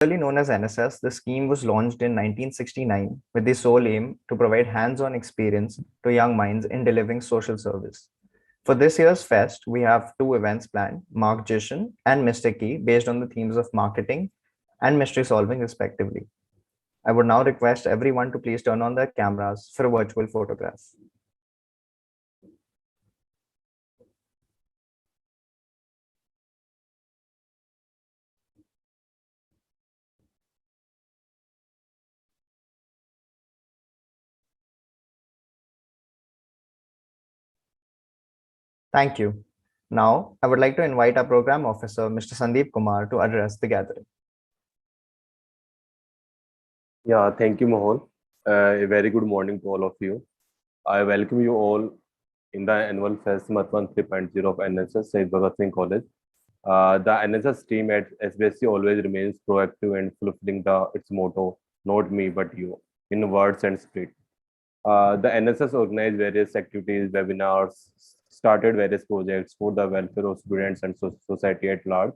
Officially known as NSS, the scheme was launched in 1969 with the sole aim to provide hands-on experience to young minds in delivering social service. For this year's fest, we have two events planned, Markgician and Mystic Key, based on the themes of marketing and mystery solving respectively. I would now request everyone to please turn on their cameras for a virtual photograph. Thank you. Now, I would like to invite our program officer, Mr. Sandeep Kumar, to address the gathering. Yeah, thank you, Mohol. A very good morning to all of you. I welcome you all in the annual Fest Matwan 3.0 of NSS Said Bhagat Singh College. The NSS team at SBSC always remains proactive and fulfilling its motto, not me, but you, in words and spirit. The NSS organized various activities, webinars, started various projects for the welfare of students and society at large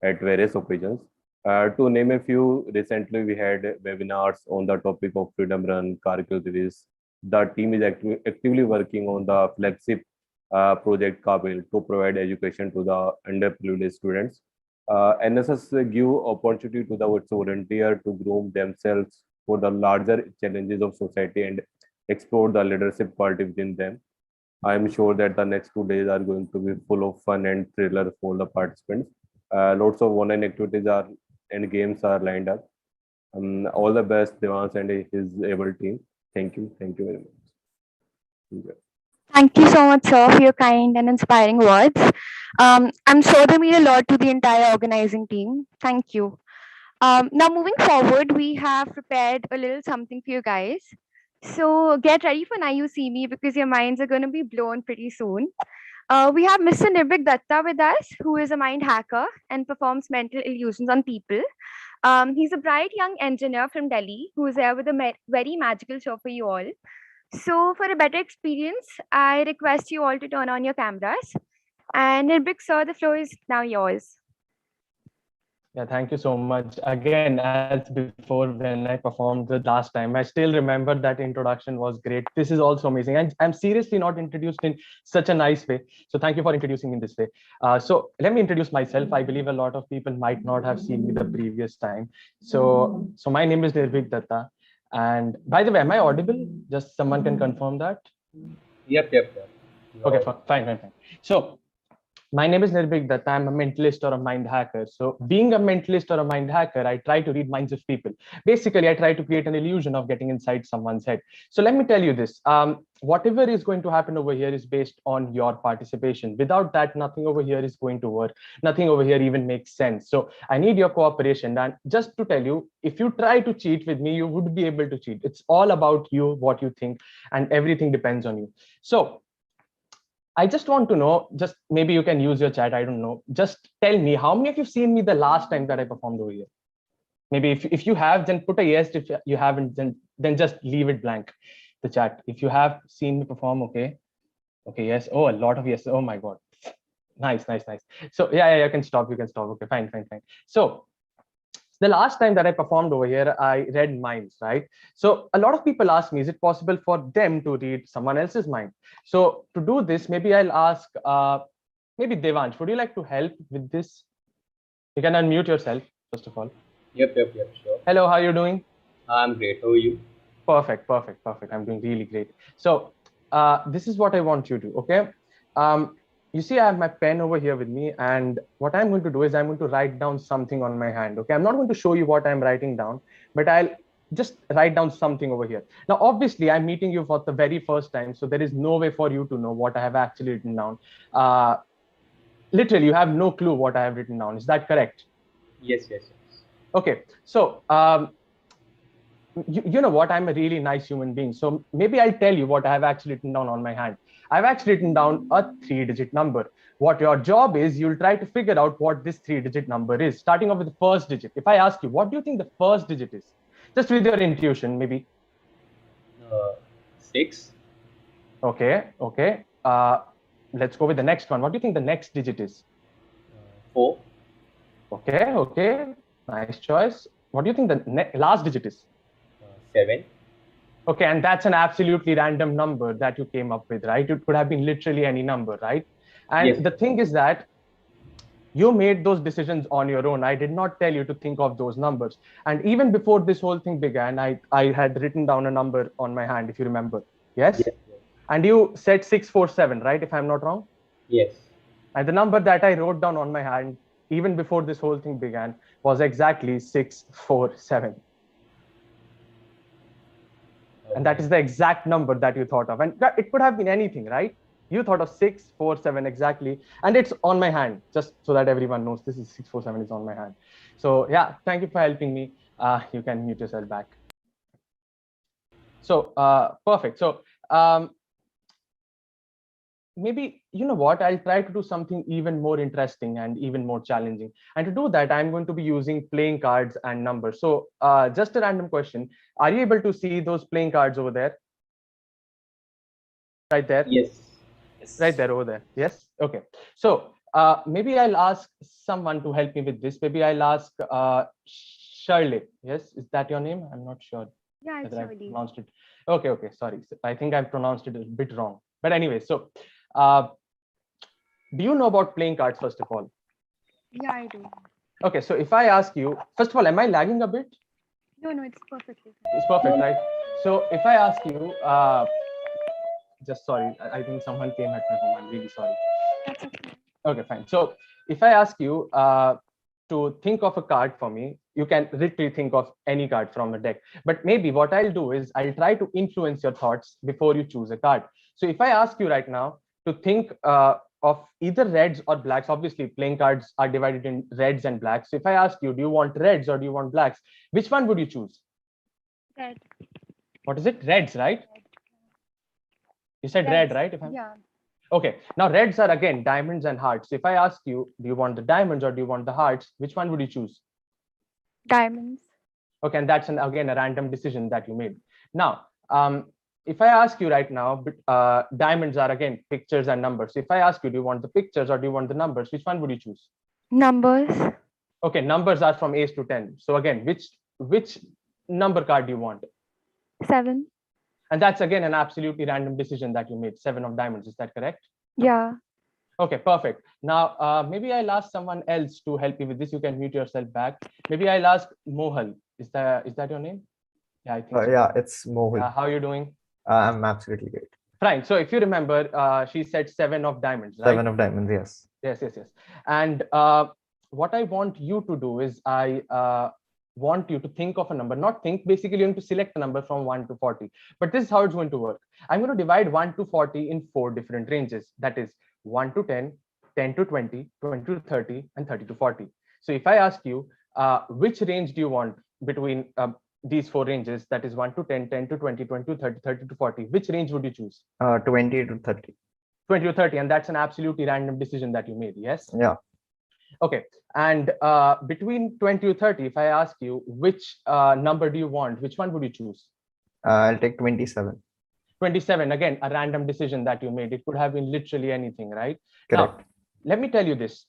at various occasions. To name a few, recently we had webinars on the topic of Freedom Run, Kargil Divis. The team is actively working on the flagship project Kabil to provide education to the underprivileged students. NSS give opportunity to the volunteer to groom themselves for the larger challenges of society and explore the leadership quality within them. I am sure that the next 2 days are going to be full of fun and thriller for the participants. Lots of online activities are and games are lined up. All the best, Devans and his able team. Thank you. Thank you very much. Enjoy. Thank you so much, sir, for your kind and inspiring words. I'm sure they mean a lot to the entire organizing team. Thank you. Now, moving forward, we have prepared a little something for you guys. So get ready for Now You See Me because your minds are going to be blown pretty soon. We have Mr. Nirbhik Datta with us, who is a mind hacker and performs mental illusions on people. He's a bright young engineer from Delhi who is here with a very magical show for you all. So, for a better experience, I request you all to turn on your cameras. And Nirbhik, sir, the floor is now yours. Yeah, thank you so much. Again, as before, when I performed the last time, I still remember that introduction was great. This is also amazing. And I'm seriously not introduced in such a nice way. So thank you for introducing me in this way. So let me introduce myself. I believe a lot of people might not have seen me the previous time. So my name is Nirbhik Datta. And by the way, am I audible? Just someone can confirm that? Yep. Okay, fine. So my name is Nirbhik Datta. I'm a mentalist or a mind hacker. So being a mentalist or a mind hacker, I try to read minds of people. Basically, I try to create an illusion of getting inside someone's head. So let me tell you this. Whatever is going to happen over here is based on your participation. Without that, nothing over here is going to work. Nothing over here even makes sense. So I need your cooperation. And just to tell you, if you try to cheat with me, you would be able to cheat. It's all about you, what you think, and everything depends on you. So I just want to know, just maybe you can use your chat, I don't know. Just tell me, how many of you seen me the last time that I performed over here? Maybe if you have, then put a yes. If you haven't, then just leave it blank, the chat. If you have seen me perform, okay, yes. Oh, a lot of yes. Oh my God. Nice. So yeah, you can stop. Okay, fine. So the last time that I performed over here, I read minds, right? So a lot of people ask me, is it possible for them to read someone else's mind? So to do this, maybe I'll ask, maybe Devansh, would you like to help with this? You can unmute yourself, first of all. Yep, sure. Hello, how are you doing? I'm great. How are you? Perfect. I'm doing really great. So this is what I want you to do, okay? You see, I have my pen over here with me, and what I'm going to do is I'm going to write down something on my hand, okay? I'm not going to show you what I'm writing down, but I'll just write down something over here. Now, obviously, I'm meeting you for the very first time, so there is no way for you to know what I have actually written down. Literally, you have no clue what I have written down. Is that correct? Yes. Okay, so you know what? I'm a really nice human being. So maybe I'll tell you what I have actually written down on my hand. I've actually written down a 3-digit number. What your job is, you'll try to figure out what this 3-digit number is, starting off with the first digit. If I ask you, what do you think the first digit is? Just with your intuition, maybe. 6. Okay. Let's go with the next one. What do you think the next digit is? 4. Okay. Nice choice. what do you think the last digit is? 7. Okay, and that's an absolutely random number that you came up with, right? It could have been literally any number, right? And Yes. the thing is that you made those decisions on your own. I did not tell you to think of those numbers. And even before this whole thing began, I had written down a number on my hand, if you remember. Yes? Yes. And you said 647, right? If I'm not wrong. Yes. And the number that I wrote down on my hand, even before this whole thing began, was exactly 647. And that is the exact number that you thought of. And it could have been anything, right? You thought of 647 exactly. And it's on my hand, just so that everyone knows this is 647 is on my hand. So yeah, thank you for helping me. You can mute yourself back. So perfect. So maybe, you know what, I'll try to do something even more interesting and even more challenging. And to do that, I'm going to be using playing cards and numbers. So just a random question. Are you able to see those playing cards over there? Right there? Yes. Right there, over there. Yes? Okay. So maybe I'll ask someone to help me with this. Maybe I'll ask Shirley. Yes? Is that your name? I'm not sure. Yeah, it's I Shirley. pronounced it. Okay. Sorry. I think I've pronounced it a bit wrong. But anyway, so do you know about playing cards, first of all? Yeah, I do. Okay, so if I ask you, first of all, am I lagging a bit? No, it's perfectly fine. It's perfect, right? So if I ask you, just sorry, I think someone came at my home. I'm really sorry. That's okay. Okay, fine. So if I ask you to think of a card for me, you can literally think of any card from the deck. But maybe what I'll do is I'll try to influence your thoughts before you choose a card. So if I ask you right now to think of either reds or blacks, obviously playing cards are divided in reds and blacks. So if I ask you, do you want reds or do you want blacks? Which one would you choose? Red. What is it? Reds, right? You said red, right? Yeah. Okay, now reds are again diamonds and hearts. If I ask you, do you want the diamonds or do you want the hearts? Which one would you choose? Diamonds. Okay, and that's again a random decision that you made. Now, if I ask you right now, diamonds are again pictures and numbers. If I ask you, do you want the pictures or do you want the numbers? Which one would you choose? Numbers. Okay, numbers are from ace to 10. So again, which number card do you want? 7. And that's again an absolutely random decision that you made. 7 of diamonds, is that correct? Yeah. Okay, perfect. Now, maybe I'll ask someone else to help you with this. You can mute yourself back. Maybe I'll ask Mohal. Is that your name? Yeah, I think so. Yeah, it's Mohul. How are you doing? I'm absolutely great. Fine. So if you remember, she said 7 of diamonds, right? 7 of diamonds, yes. Yes. And what I want you to do is I want you to think of a number, not think, basically you need to select a number from 1 to 40. But this is how it's going to work. I'm going to divide 1 to 40 in 4 different ranges. That is 1 to 10, 10 to 20, 20 to 30, and 30 to 40. So if I ask you, which range do you want between these 4 ranges, that is 1 to 10, 10 to 20, 20 to 30, 30 to 40, which range would you choose? 20 to 30. 20 to 30, and that's an absolutely random decision that you made, yes? Yeah. Okay, and between 20 to 30, if I ask you which number do you want, which one would you choose? I'll take 27. 27, again, a random decision that you made. It could have been literally anything, right? Correct. Now, let me tell you this.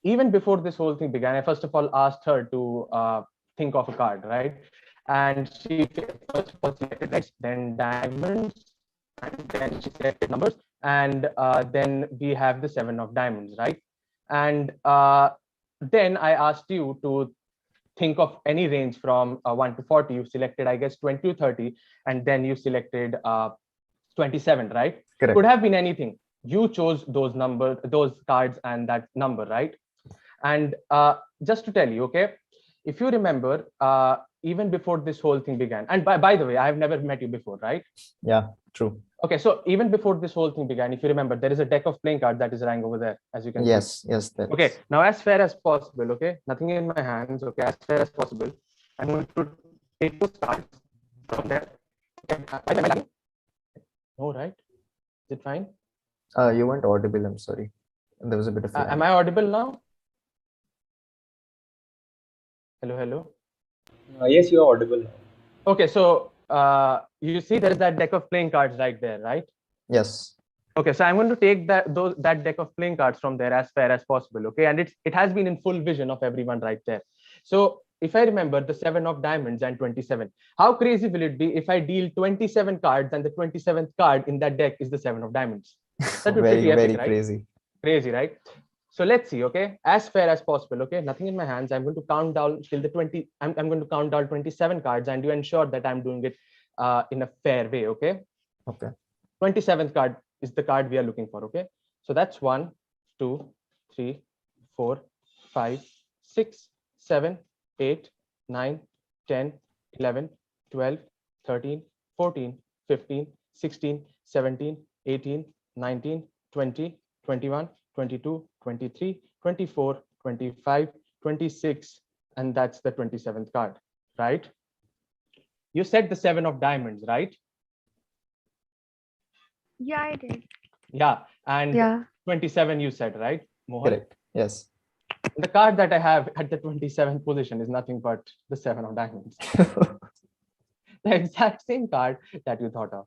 Even before this whole thing began, I first of all asked her to think of a card, right? And she first of all selected reds, then diamonds, and then she selected numbers, and then we have the 7 of diamonds, right? And then I asked you to think of any range from 1 to 40. You selected, I guess, 20 to 30, and then you selected 27, right? Correct. Could have been anything. You chose those numbers, those cards, and that number, right? And just to tell you, okay, if you remember, even before this whole thing began, and by the way, I've never met you before, right? Yeah, true. Okay, so even before this whole thing began, if you remember, there is a deck of playing cards that is lying over there, as you can see. Yes, there Okay, is. now as fair as possible, okay, nothing in my hands, okay, as fair as possible, I'm going to take those cards from there. Okay, am I lagging? No, right? Is it fine? You weren't audible, I'm sorry. There was a bit of lag. Am I audible now? Hello. Yes, you are audible now. Okay, so you see there is that deck of playing cards right there, right? Yes. Okay, so I'm going to take that deck of playing cards from there as fair as possible, okay? And it has been in full vision of everyone right there. So if I remember the 7 of diamonds and 27, how crazy will it be if I deal 27 cards and the 27th card in that deck is the 7 of diamonds? That would be Very, pretty epic, very right? crazy. Crazy, right? So let's see, okay? As fair as possible, okay? Nothing in my hands. I'm going to count down till the 20. I'm going to count down 27 cards, and you ensure that I'm doing it in a fair way, okay? Okay. 27th card is the card we are looking for, okay? So that's 1, 2, 3, 4, 5, 6, 7, 8, 9, 10, 11, 12, 13, 14, 15, 16, 17, 18, 19, 20, 21, 22, 23, 24, 25, 26, and that's the 27th card, right? You said the 7 of diamonds, right? Yeah, I did. Yeah, and Yeah. 27 you said, right, Mohan? Correct. Yes. The card that I have at the 27th position is nothing but the 7 of diamonds. The exact same card that you thought of.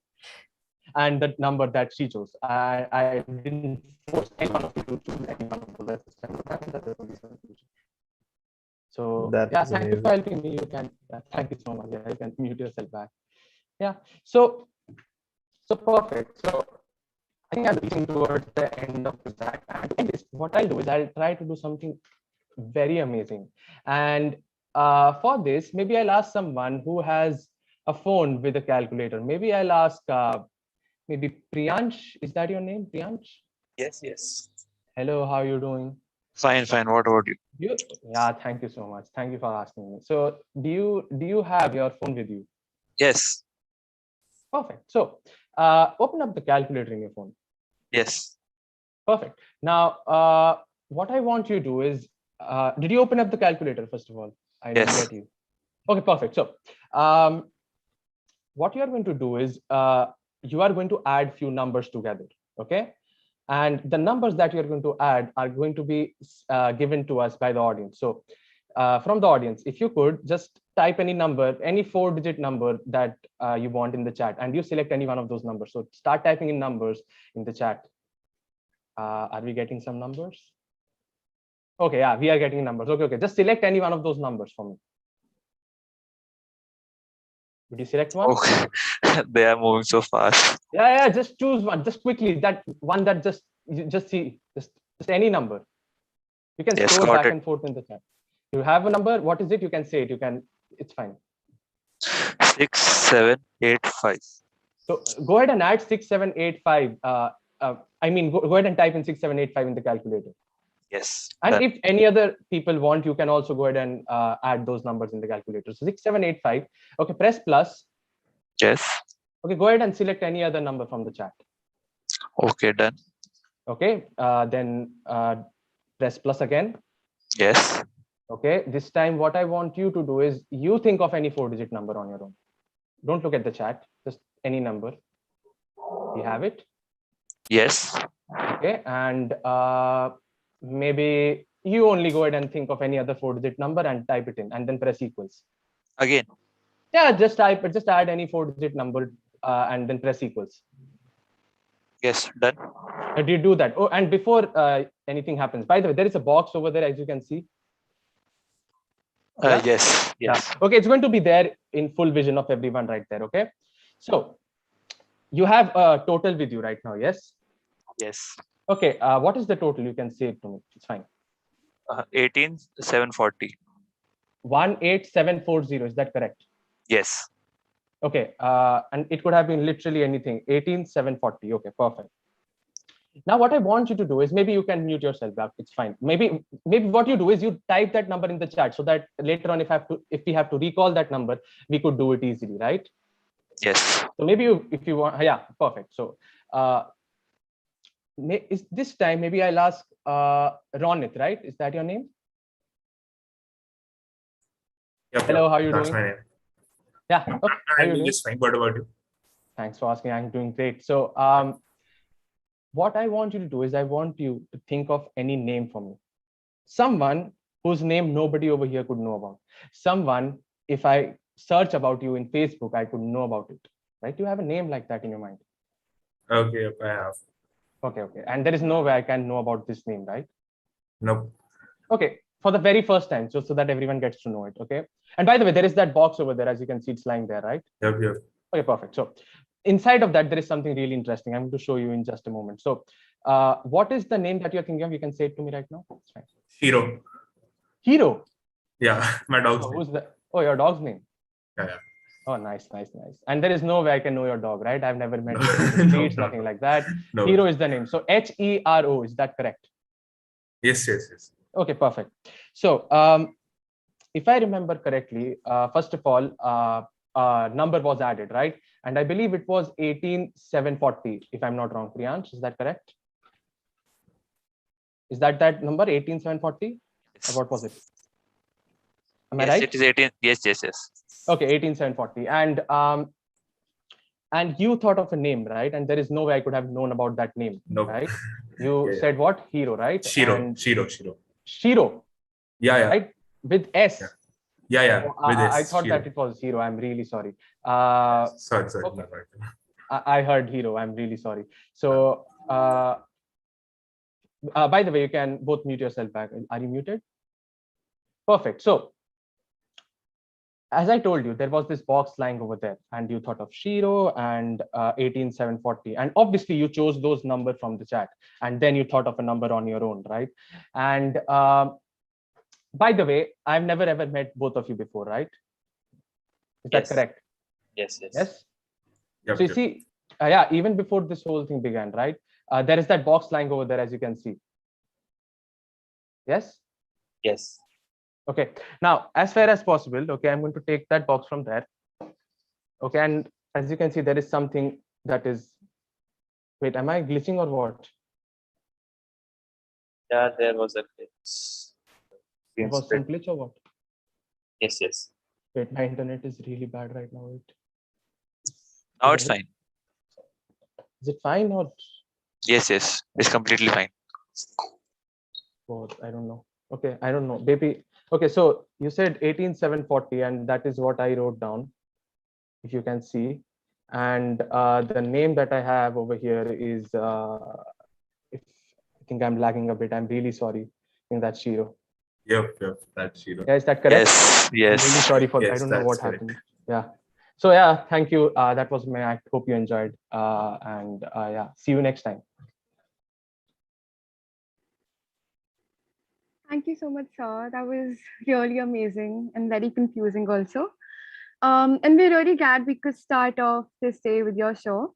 And the number that she chose. I didn't force anyone of you to choose any one of those. That's the 27th position. So That yeah, is thank you for amazing. helping me. You can thank you so much. Yeah, you can mute yourself back. Yeah. So perfect. So I think I'm reaching towards the end of this act. And what I'll do is I'll try to do something very amazing. And for this, maybe I'll ask someone who has a phone with a calculator. Maybe I'll ask maybe Priyansh. Is that your name, Priyansh? Yes, yes. Hello, how are you doing? Fine, fine. What about you? Yeah, thank you so much. Thank you for asking me. So do you have your phone with you? Yes, Perfect. So open up the calculator in your phone. yes, Perfect. Now, what I want you to do is, did you open up the calculator first of all? I didn't yes. get you. Okay, perfect. So what you are going to do is you are going to add few numbers together, okay? And the numbers that you're going to add are going to be given to us by the audience. So from the audience, if you could just type any number, any 4-digit number that you want in the chat, and you select any one of those numbers. So start typing in numbers in the chat. Are we getting some numbers? Okay, yeah, we are getting numbers. Okay, just select any one of those numbers for me. Would you select one? Okay. They are moving so fast. Yeah, just choose one, just quickly. That one that you just see, just any number. You can Yes, scroll got back it. and forth in the chat. You have a number. What is it? You can say it. You can. It's fine. 6, 7, 8, 5. So go ahead and add 6785. I mean, go ahead and type in 6785 in the calculator. Yes. And Done. if any other people want, you can also go ahead and add those numbers in the calculator. So 6785. Okay, press plus. Yes. Okay, go ahead and select any other number from the chat. Okay, done. Okay, then press plus again. Yes. Okay, this time what I want you to do is you think of any 4-digit number on your own. Don't look at the chat, just any number. You have it? Yes. Okay, and maybe you only go ahead and think of any other 4-digit number and type it in and then press equals. Again. Yeah, just add any 4-digit number and then press equals. Yes, done. Did you do that? Oh, and before anything happens, by the way, there is a box over there, as you can see. Yeah? Yes. Yes. Yeah. Okay, it's going to be there in full vision of everyone right there. Okay. So you have a total with you right now. Yes. Yes. Okay. What is the total? You can say it to me. It's fine. 18, 740. 18740. Is that correct? Yes. Okay. And it could have been literally anything. 18740. Okay. Perfect. Now what I want you to do is, maybe you can mute yourself back. It's fine. Maybe what you do is you type that number in the chat so that later on, if we have to recall that number, we could do it easily, right? Yes. So maybe if you want, yeah, perfect. So is this time maybe I'll ask Ronit, right? Is that your name? Yep, Hello, how are you that's doing? my name. Yeah, okay. I'm doing just fine. What about you? Thanks for asking. I'm doing great. So what I want you to do is I want you to think of any name for me. Someone whose name nobody over here could know about. Someone, if I search about you in Facebook, I could know about it, right? You have a name like that in your mind. Okay, I have. Okay. And there is no way I can know about this name, right? Nope. Okay, for the very first time, so that everyone gets to know it. Okay. And by the way, there is that box over there, as you can see, it's lying there, right? Yep. Okay, perfect. So inside of that, there is something really interesting. I'm going to show you in just a moment. So what is the name that you're thinking of? You can say it to me right now. It's fine. Hero. Hero. Yeah, my dog's Oh, name. who's that? Oh, your dog's name. Yeah. Oh, nice. And there is no way I can know your dog, right? I've never met No. you in the No, streets, no, nothing no. like that. No. Hero is the name. So Hero, is that correct? Yes. Okay, perfect. So if I remember correctly, first of all, number was added, right? And I believe it was 18740, if I'm not wrong. Priyansh, is that correct? Is that number 18740? Yes. Or what was it? Am I Yes, right? it is 18. Yes. Okay, 18740. And you thought of a name, right? And there is no way I could have known about that name, Nope. right? You Yeah. said what? Hero, right? Shiro. And Shiro. Shiro, Yeah. right? With S. Yeah. Oh, With I S. thought Shiro. that it was Hero. I'm really sorry. Sorry. Okay. No, right. I heard Hero. I'm really sorry. So, by the way, you can both mute yourself back. Are you muted? Perfect. So, as I told you, there was this box lying over there, and you thought of Shiro and 18740. And obviously, you chose those numbers from the chat, and then you thought of a number on your own, right? And by the way, I've never ever met both of you before, right? Is that correct? Yes. Yes. Yep. So you see, even before this whole thing began, right? There is that box lying over there, as you can see. Yes. Yes. Okay. Now, as fair as possible, okay, I'm going to take that box from there. Okay, and as you can see, there is something that is. Wait, am I glitching or what? Yeah, there was a glitch. There was some glitch or what? Yes. Wait, my internet is really bad right now. Wait. Now it's fine. Is it fine or? Yes. It's completely fine. What? I don't know. Okay, I don't know. Maybe. Okay, so you said 18740, and that is what I wrote down, if you can see. And the name that I have over here is, if I think I'm lagging a bit, I'm really sorry. I think that's Shiro. Yep. That's Shiro. Yeah, is that correct? Yes. I'm really sorry for Yes, I don't know what that's correct. happened. Yeah. So yeah, thank you. That was my act. Hope you enjoyed. And yeah, see you next time. Thank you so much, sir. That was really amazing and very confusing also. And we're really glad we could start off this day with your show.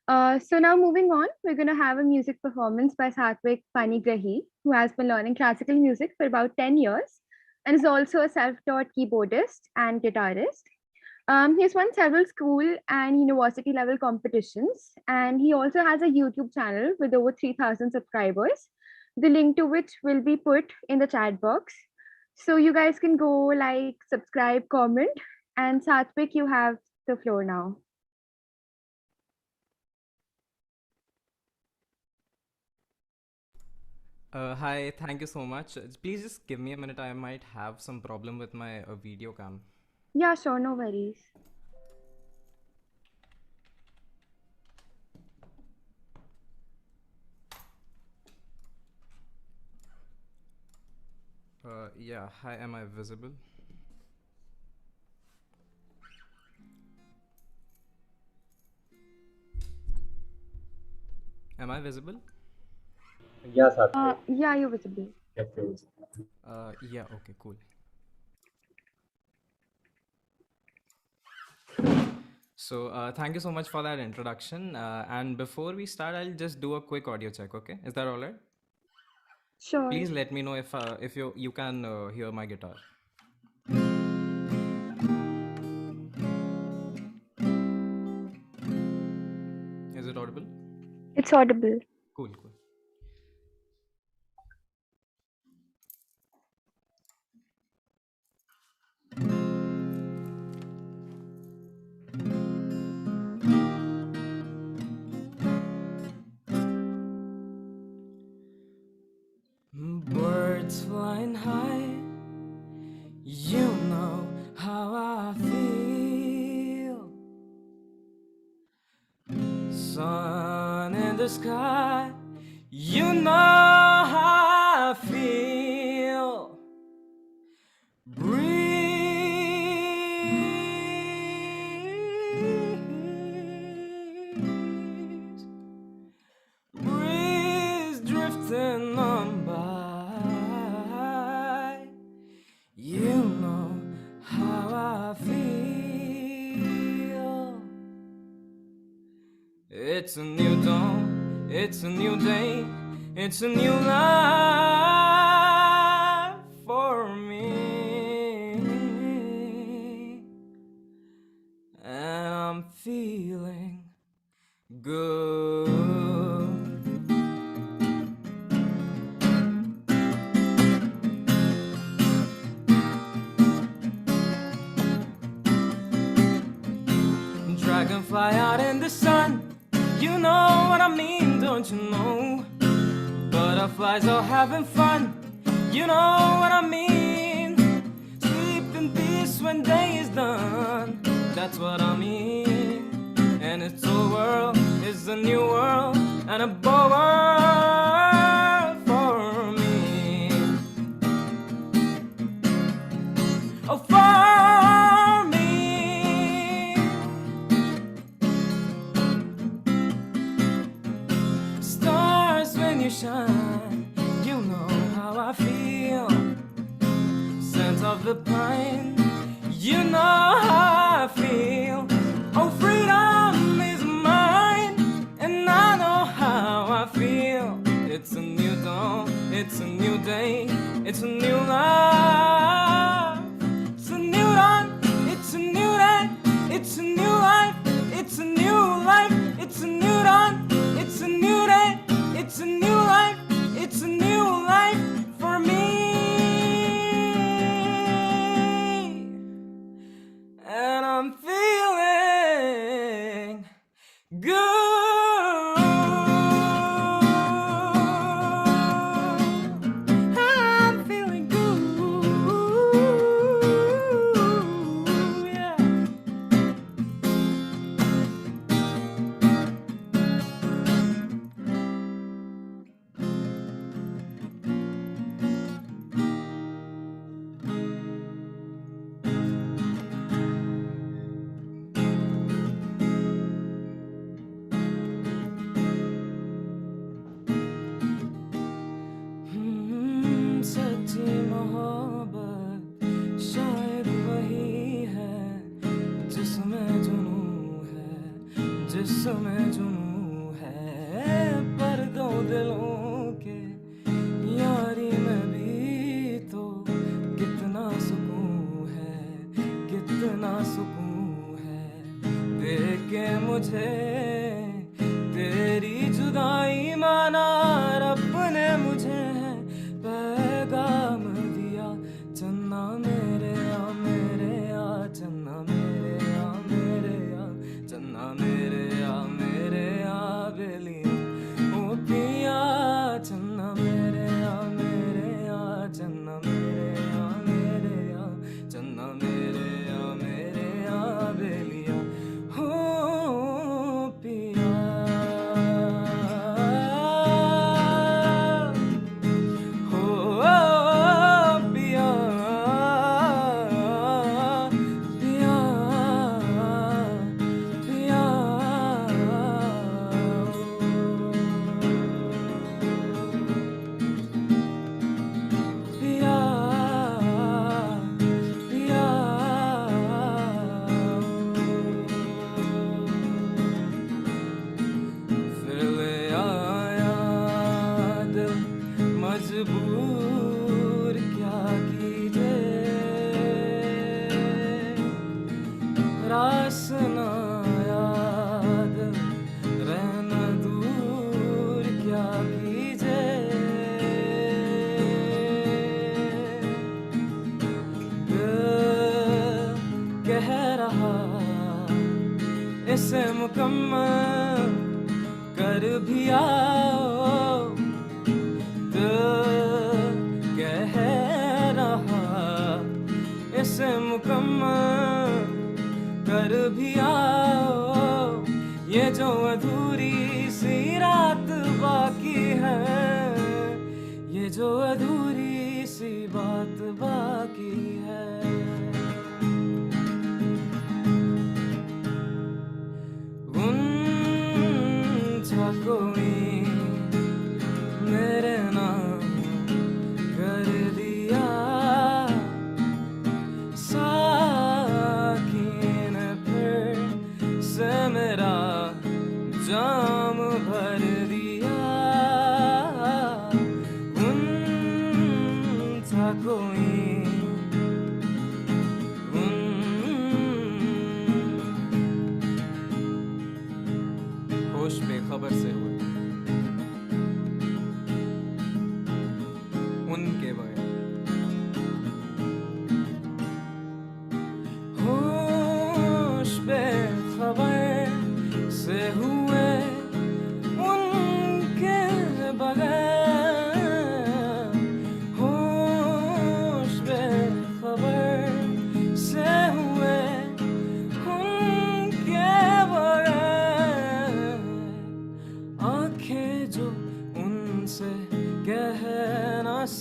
So now moving on, we're going to have a music performance by Satvik Panigrahi, who has been learning classical music for about 10 years and is also a self-taught keyboardist and guitarist. He's won several school and university level competitions, and he also has a YouTube channel with over 3,000 subscribers, the link to which will be put in the chat box. So you guys can go like, subscribe, comment, and Satvik, you have the floor now. Hi, thank you so much. Please just give me a minute. I might have some problem with my video cam. Yeah, sure, no worries. Yeah, hi, am I visible? Am I visible? Yeah, Satvik. Yeah, you're visible. Yep. Yeah, okay, cool. So thank you so much for that introduction. And before we start, I'll just do a quick audio check, okay? Is that all right? Sure. Please let me know if you can hear my guitar. Is it audible? It's audible. Cool. Birds flying high, you know how I feel. Sun in the sky, you know how I feel. It's a new dawn, it's a new day, it's a new life for me. And I'm feeling good. Dragonfly out in the sun, you know what I mean, don't you know? Butterflies are having fun, you know what I mean. Sleep in peace when day is done, that's what I mean. And it's a world, it's a new world, and a better world for me. Oh, for me. Stars when you shine, you know how I feel. Scent of the pine, you know how I feel. Oh, freedom is mine, and I know how I feel. It's a new dawn, it's a new day, it's a new life. It's a new dawn, it's a new day, it's a new life. It's a new life, it's a new dawn, it's a new day, it's a new life, it's a new life for me. And I'm feeling good. I'm feeling good. Yeah. सच्ची मोहब्बत शायद वही है जिसमें जुनू है, जिसमें जुनू है। पर दो दिलों के यारी में भी तो कितना सुकून है, कितना सुकून है। देख के मुझे तेरी जुदाई माना, रब ने मुझे पैगाम दिया। चन्ना मेरे आ, मेरे आ, चन्ना मेरे आ, मेरे आ, चन्ना मेरे आ, मेरे आ बेलिया ओ पिया। चन्ना मेरे आ, मेरे आ, चन्ना मेरे आ, मेरे आ, चन्ना मेरे आ, मेरे आ बेलिया हो पिया। मजबूर क्या कीजिए, रास ना याद रहना दूर क्या कीजिए। दिल कह रहा इसे मुकम्मल कर भी आओ। कह रहा इसे मुकम्मल कर भी आओ। ये जो अधूरी सी रात बाकी है, ये जो अधूरी सी बात बाकी है। उनका कोई मेरे नाम कर दिया, साकी ने फिर से मेरा जान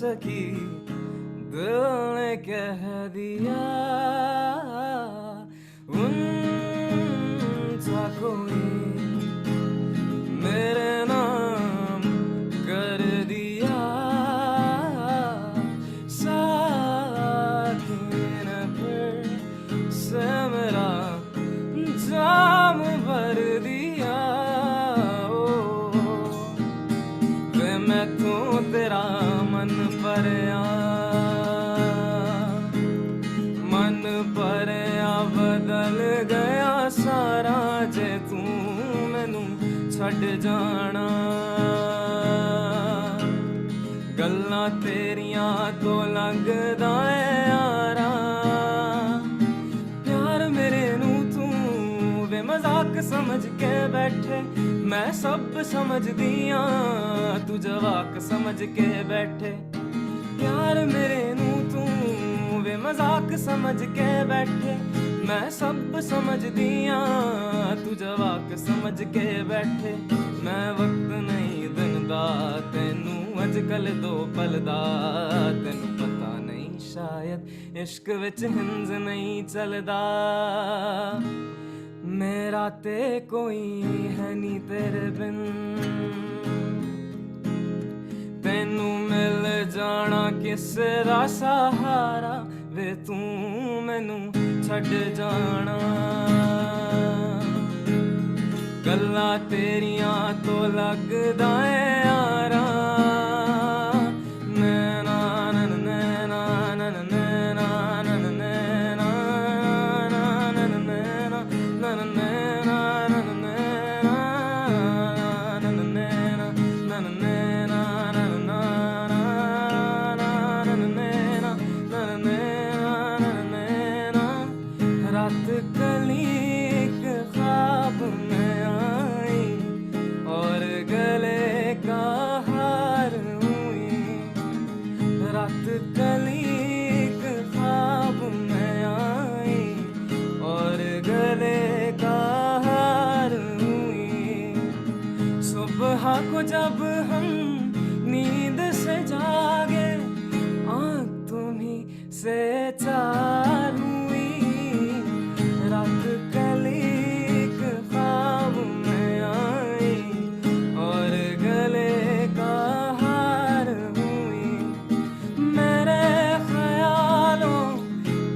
सकी, दिल ने कह दिया उनसा कोई मेरे नाम कर दिया, साकिन फिर से मेरा जाम भर दिया। ओ वे मैं तो तेरा मन परया, मन परया बदल गया सारा जे तू मैनू छड़ जाना। गल्लां तेरियां तो लगदा ऐ यारा, प्यार मेरे नू तू वे मजाक समझ के बैठे, मैं सब समझ दिया तू जवाक समझ के बैठे। प्यार मेरे नू तू वे मजाक समझ के बैठे, मैं सब समझ दिया तू जवाक समझ के बैठे। मैं वक्त नहीं दिन दा तैनू अजकल दो पल दा, तैनू पता नहीं शायद इश्क विच हिंज नहीं चलदा। मेरा ते कोई है नी तेरे बिन, तैनू मिल जाना किसे दा सहारा, वे तू मैनू छड़ जाना। गल्लां तेरियां तो लगदा ऐ यारा, नैना नन नैना नन नैना नन नैना नन नैना नन नैना नन नैना नन नैना नन नैना नन नाना नन नैना नन नैना नन नैना। रात कली के ख्वाब में आई और गले का हार हुई, रात कली के ख्वाब में आई और गले का हार हुई। सुबह को जब हम नींद से जागे, आँख तुम्ही से चार हुई, रात कली के ख्वाब में आई और गले का हार हुई। मेरे ख्यालों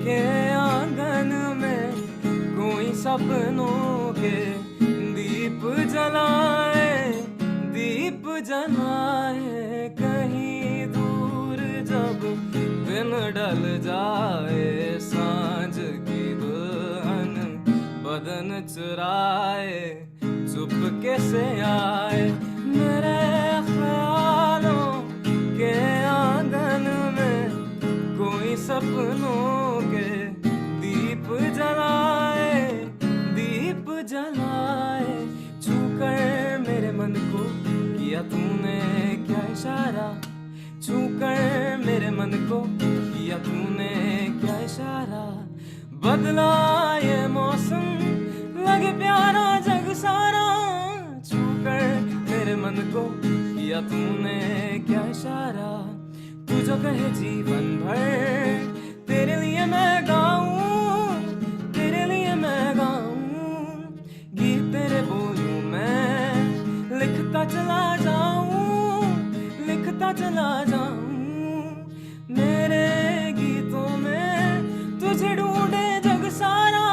के आंगन में कोई सपनों के दीप जलाए, दीप जलाए। कहीं दूर जब दिन ढल जाए, सांझ की दुल्हन बदन चुराए, चुपके से आए। मेरे ख्यालों के आंगन में कोई सपनों के दीप जलाए, दीप जलाए। छूकर मेरे मन को किया तूने क्या इशारा, छूकर मेरे मन को किया तूने क्या इशारा। बदला ये मौसम लगे प्यारा जग सारा, छूकर मेरे मन को किया तूने क्या इशारा। तू जो कहे जीवन भर तेरे लिए मैं गाऊं, तेरे लिए मैं गाऊं, गीत तेरे बोलूं मैं लिखता चला जाऊं, लिखता चला जाऊं। मेरे गीतों में तुझे ढूंढे जग सारा,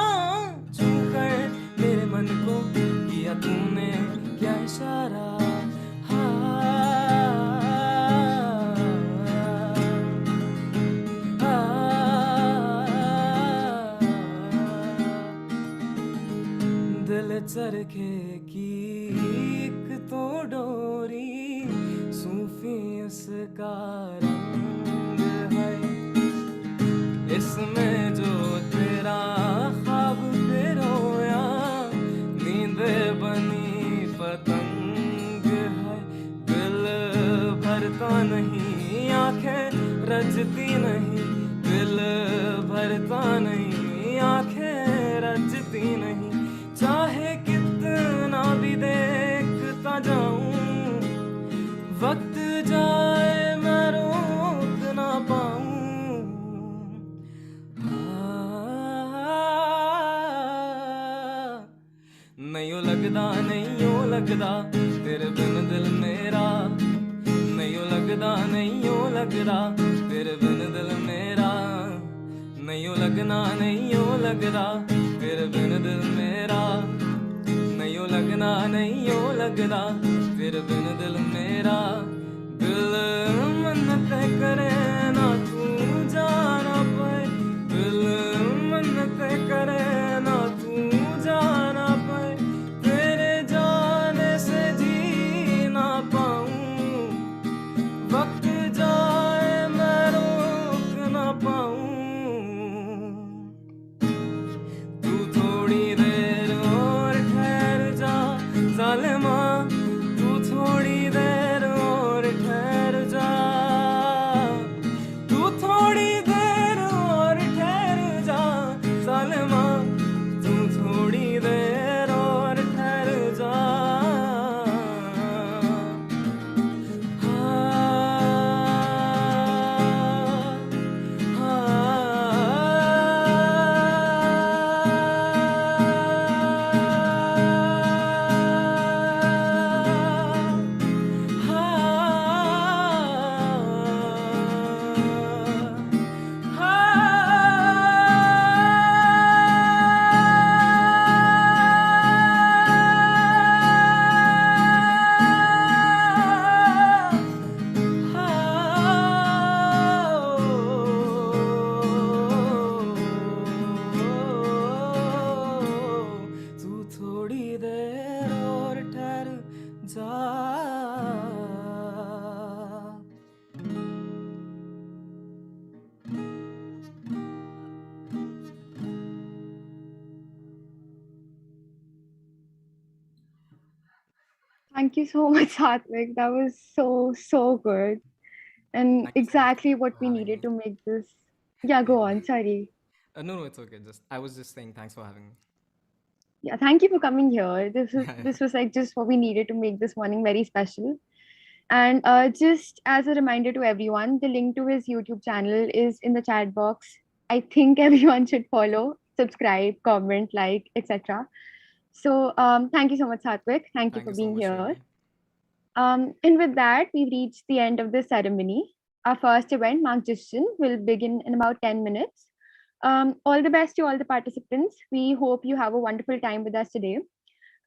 छूकर मेरे मन को किया तूने क्या इशारा। दिल चरखे की एक तो डोरी, सूफी उसका रंग है, इसमें जो तेरा ख्वाब पिरोया, नींद बनी पतंग है। दिल भरता नहीं, आंखें रजती नहीं, दिल भरता नहीं, आंखें रजती नहीं। चाहे कितना भी देखता जाऊं, वक्त जाए मैं रोक लगदा नहीं ओ लगदा तेरे बिन दिल मेरा नहीं ओ लगदा नहीं ओ लगदा तेरे बिन दिल मेरा नहीं ओ लगना नहीं ओ लगदा तेरे बिन दिल मेरा नहीं ओ लगना नहीं ओ लगदा तेरे बिन दिल मेरा दिल मन्नत करे ना तू जाना पाए दिल मन्नत करे ना तू जाना पाए तेरे जाने से जी ना पाऊं वक्त जाए मैं रोक ना पाऊं तू थोड़ी देर और ठहर जा जालिमा तू थोड़ी देर और ठहर जा तू थोड़ी देर और ठहर जा जालिमा तू थोड़ी देर और ठहर जा तू थोड़ी देर और ठहर जा Thank you so much, Satvik. That was so good. And Thank you so much exactly what for we having needed me. to make this. Yeah, go Yeah. on. Sorry. No, it's okay. Just I was just saying thanks for having me. Yeah, thank you for coming here. This is Yeah, this was like just what we needed to make this morning very special. And just as a reminder to everyone, the link to his YouTube channel is in the chat box. I think everyone should follow, subscribe, comment, like, etc. So thank you so much, Satvik. Thank you Thank for you so being much, here. Shirley. And with that, we've reached the end of this ceremony. Our first event, Markgician, will begin in about 10 minutes. All the best to all the participants. We hope you have a wonderful time with us today.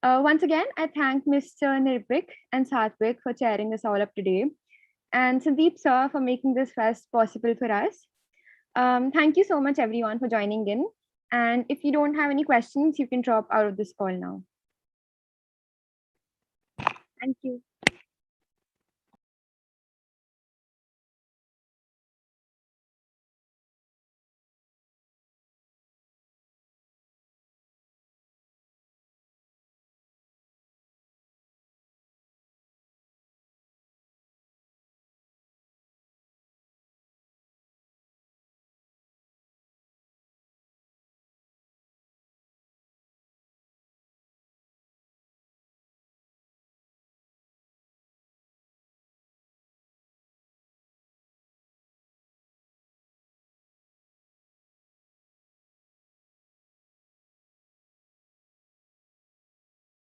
Once again, I thank Mr. Nirpik and Satvik for chairing us all up today, and Sandeep sir for making this fest possible for us. Thank you so much, everyone, for joining in. And if you don't have any questions, you can drop out of this call now. Thank you.